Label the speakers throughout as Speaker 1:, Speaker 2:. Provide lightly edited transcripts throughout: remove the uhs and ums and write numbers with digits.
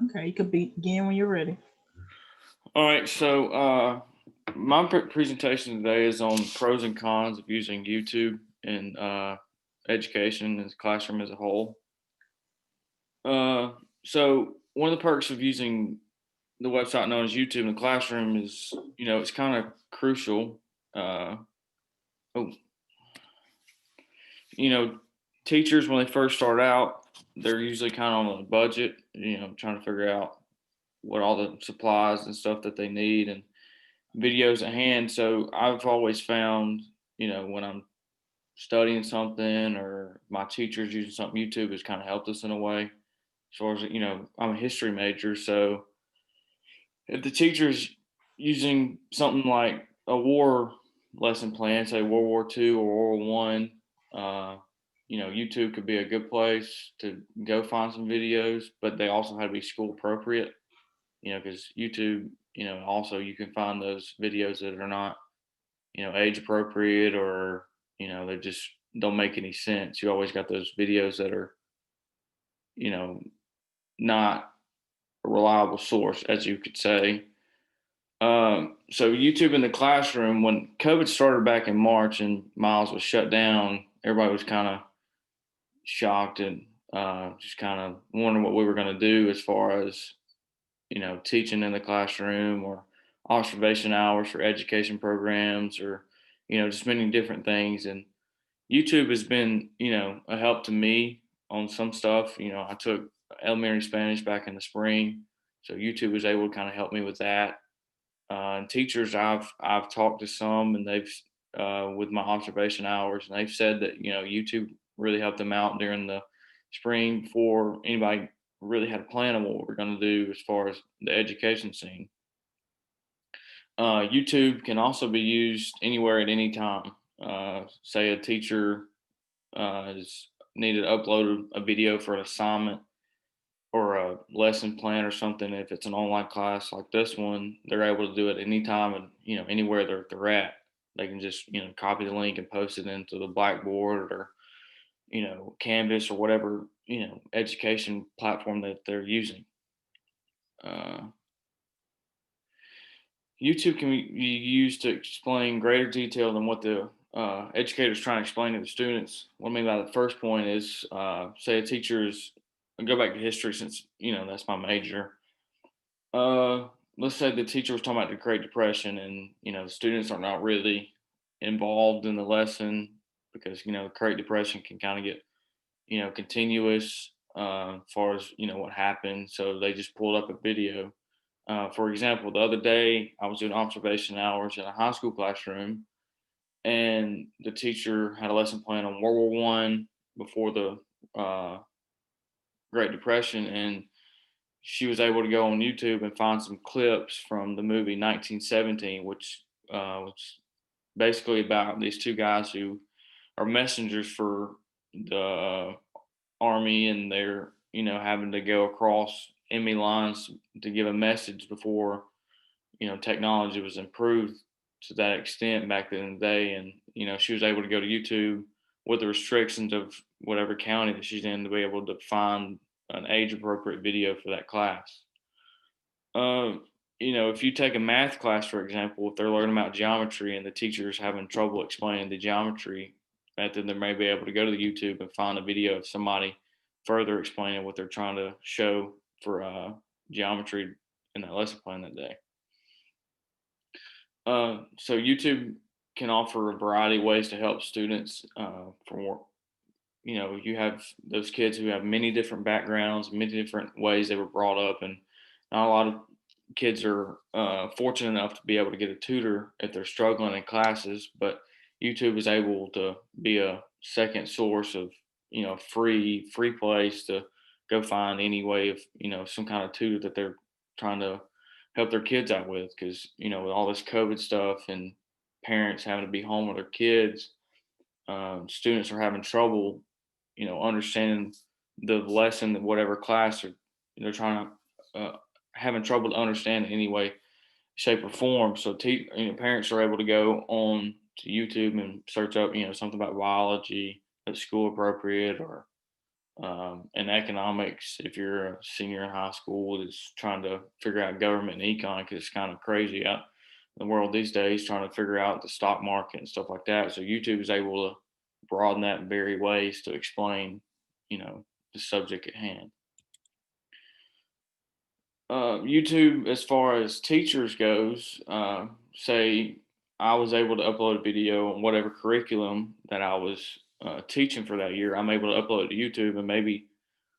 Speaker 1: Okay, you could begin when you're ready.
Speaker 2: All right, so my presentation today is on pros and cons of using YouTube in education and classroom as a whole. Uh, so one of the perks of using the website known as YouTube in the classroom is, it's kind of crucial. Uh, oh, you know, Teachers when they first start out, they're usually kind of on a budget, trying to figure out what all the supplies and stuff that they need and videos at hand. So I've always found, when I'm studying something or my teacher's using something, YouTube has kind of helped us in a way. As far as, I'm a history major. So if the teacher's using something like a war lesson plan, say World War II or World War I, YouTube could be a good place to go find some videos, but they also have to be school appropriate, because YouTube, also you can find those videos that are not, age appropriate or, they just don't make any sense. You always got those videos that are, you know, not a reliable source, as you could say. So YouTube in the classroom, when COVID started back in March and Miles was shut down, everybody was kind of shocked and just kind of wondering what we were going to do as far as, teaching in the classroom or observation hours for education programs or, just many different things. And YouTube has been, a help to me on some stuff. I took elementary Spanish back in the spring, so YouTube was able to kind of help me with that. And teachers, I've talked to some, and they've with my observation hours, and they've said that YouTube really helped them out during the spring before anybody really had a plan of what we're going to do as far as the education scene. YouTube can also be used anywhere at any time. Say a teacher is needed to upload a video for an assignment or a lesson plan or something. If it's an online class like this one, they're able to do it anytime and anywhere they're at. They can just copy the link and post it into the Blackboard or Canvas or whatever education platform that they're using. Uh, YouTube can be used to explain greater detail than what the educator is trying to explain to the students. What I mean by the first point is, say a teacher is, I'll go back to history since that's my major. Let's say the teacher was talking about the Great Depression, and the students are not really involved in the lesson because the Great Depression can kind of get continuous as far as what happened. So they just pulled up a video. For example, the other day I was doing observation hours in a high school classroom, and the teacher had a lesson plan on World War I before the uh, Great Depression, and she was able to go on YouTube and find some clips from the movie 1917, which was basically about these two guys who are messengers for the army, and they're having to go across enemy lines to give a message before technology was improved to that extent back in the day. And she was able to go to YouTube with the restrictions of whatever county that she's in to be able to find an age appropriate video for that class. um, if you take a math class, for example, if they're learning about geometry and the teacher's having trouble explaining the geometry method, they may be able to go to the YouTube and find a video of somebody further explaining what they're trying to show for geometry in that lesson plan that day. So YouTube can offer a variety of ways to help students. You have those kids who have many different backgrounds, many different ways they were brought up, and not a lot of kids are fortunate enough to be able to get a tutor if they're struggling in classes. But YouTube is able to be a second source of free place to go find any way of some kind of tutor that they're trying to help their kids out with, because with all this COVID stuff and parents having to be home with their kids, students are having trouble understanding the lesson that whatever class they're trying to having trouble to understand in any way, shape, or form. So parents are able to go on to YouTube and search up something about biology that's school appropriate, or And economics, if you're a senior in high school, is trying to figure out government and econ because it's kind of crazy out in the world these days, trying to figure out the stock market and stuff like that. So YouTube is able to broaden that in very ways to explain, the subject at hand. YouTube, as far as teachers goes, say I was able to upload a video on whatever curriculum that I was teaching for that year. I'm able to upload it to YouTube, and maybe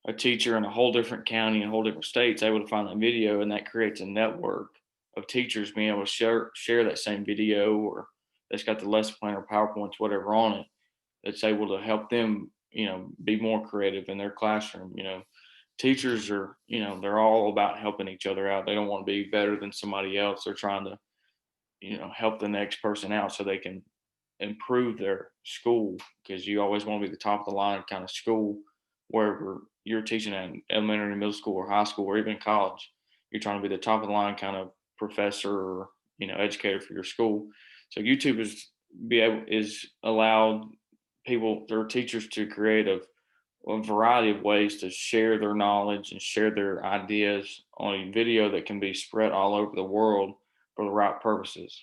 Speaker 2: a teacher in a whole different county and a whole different state's able to find that video, and that creates a network of teachers being able to share that same video, or that's got the lesson plan or PowerPoints, whatever on it, that's able to help them, be more creative in their classroom. Teachers are, they're all about helping each other out. They don't want to be better than somebody else. They're trying to, help the next person out so they can improve their school, because you always want to be the top of the line kind of school wherever you're teaching at elementary, middle school, or high school, or even college. You're trying to be the top of the line kind of professor or educator for your school. So YouTube is allowed people or teachers to create a variety of ways to share their knowledge and share their ideas on a video that can be spread all over the world for the right purposes.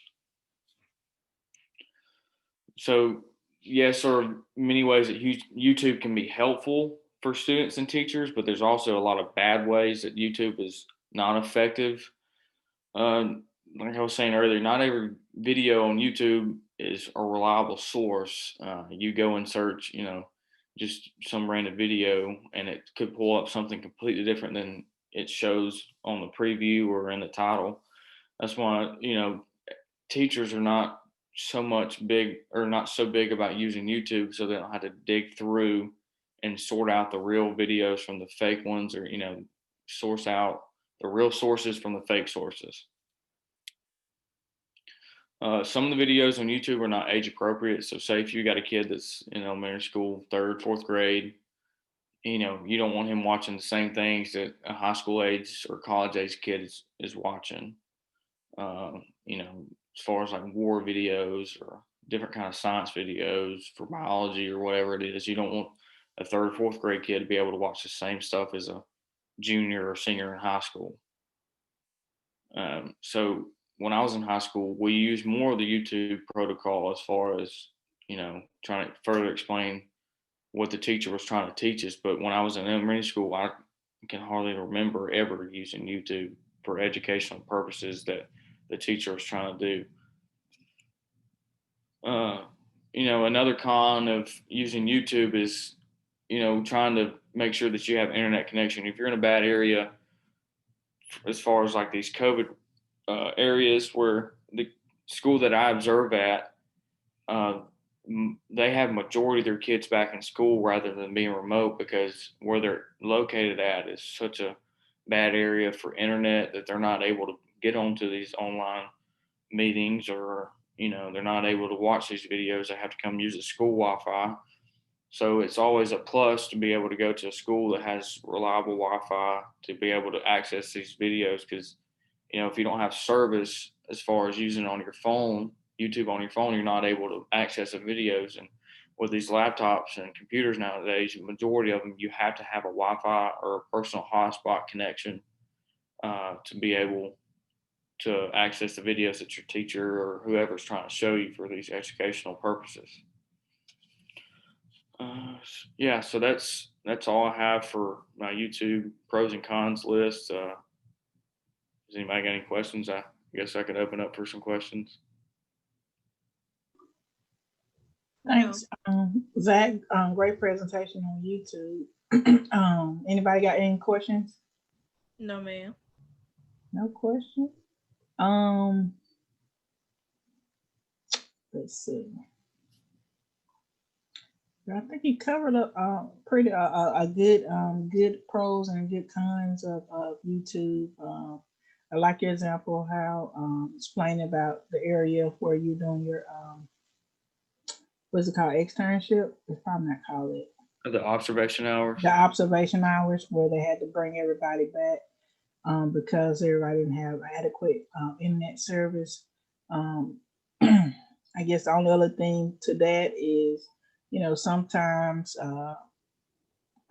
Speaker 2: So, yes, there are many ways that YouTube can be helpful for students and teachers, but there's also a lot of bad ways that YouTube is not effective. Like I was saying earlier, not every video on YouTube is a reliable source. You go and search, just some random video, and it could pull up something completely different than it shows on the preview or in the title. That's why, teachers are not so much big or not so big about using YouTube, so they don't have to dig through and sort out the real videos from the fake ones, or source out the real sources from the fake sources. Some of the videos on YouTube are not age appropriate. So, say if you got a kid that's in elementary school, third, fourth grade, you don't want him watching the same things that a high school age or college age kid is watching. As far as like war videos or different kind of science videos for biology or whatever it is, you don't want a third, fourth grade kid to be able to watch the same stuff as a junior or senior in high school. So when I was in high school, we used more of the YouTube protocol as far as, trying to further explain what the teacher was trying to teach us. But when I was in elementary school, I can hardly remember ever using YouTube for educational purposes that the teacher was trying to do. Another con of using YouTube is, trying to make sure that you have internet connection. If you're in a bad area, as far as like these COVID areas where the school that I observe at, uh, they have majority of their kids back in school rather than being remote, because where they're located at is such a bad area for internet that they're not able to get onto these online meetings, or they're not able to watch these videos. They have to come use the school Wi-Fi. So it's always a plus to be able to go to a school that has reliable Wi-Fi to be able to access these videos, because if you don't have service as far as using it on your phone, YouTube on your phone, you're not able to access the videos. And with these laptops and computers nowadays, the majority of them, you have to have a Wi-Fi or a personal hotspot connection to be able to access the videos that your teacher or whoever's trying to show you for these educational purposes. Yeah, so that's all I have for my YouTube pros and cons list. Does anybody got any questions? I guess I could open up for some questions.
Speaker 1: Thanks, Zach. Great presentation on YouTube. Anybody got any questions?
Speaker 3: No, ma'am.
Speaker 1: No questions. Let's see. I think you covered a pretty a good pros and good cons of YouTube. I like your example of how explaining about the area where you're doing your what's it called, externship? It's probably not called it.
Speaker 2: The observation hours.
Speaker 1: The observation hours, where they had to bring everybody back because everybody didn't have adequate internet service. I guess the only other thing to that is, sometimes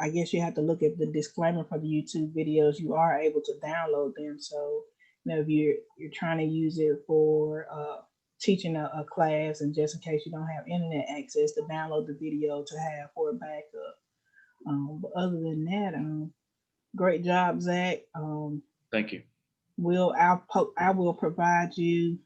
Speaker 1: I guess you have to look at the disclaimer for the YouTube videos. You are able to download them. So, if you're trying to use it for teaching a class, and just in case you don't have internet access, to download the video to have for a backup. But other than that, great job, Zach.
Speaker 2: Thank you.
Speaker 1: I will provide you